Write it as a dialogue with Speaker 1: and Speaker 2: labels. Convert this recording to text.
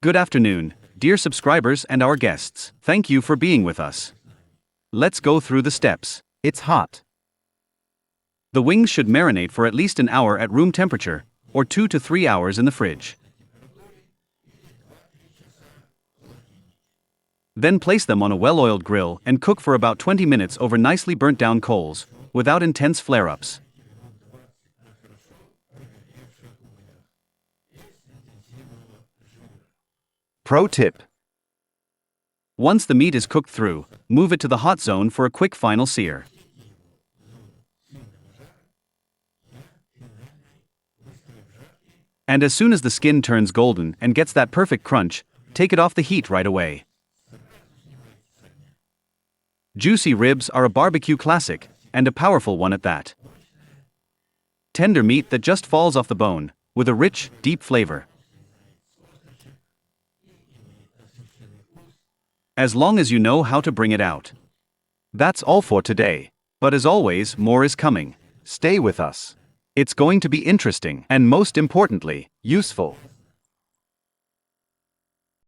Speaker 1: Good afternoon, dear subscribers and our guests. Thank you for being with us. Let's go through the steps.
Speaker 2: It's hot.
Speaker 1: The wings should marinate for at least an hour at room temperature, or 2 to 3 hours in the fridge. Then place them on a well-oiled grill and cook for about 20 minutes over nicely burnt down coals, without intense flare-ups.
Speaker 2: Pro tip.
Speaker 1: Once the meat is cooked through, move it to the hot zone for a quick final sear. And as soon as the skin turns golden and gets that perfect crunch, take it off the heat right away. Juicy ribs are a barbecue classic, and a powerful one at that. Tender meat that just falls off the bone, with a rich, deep flavor. As long as you know how to bring it out. That's all for today. But as always, more is coming.
Speaker 2: Stay with us.
Speaker 1: It's going to be interesting, and most importantly,
Speaker 2: Useful.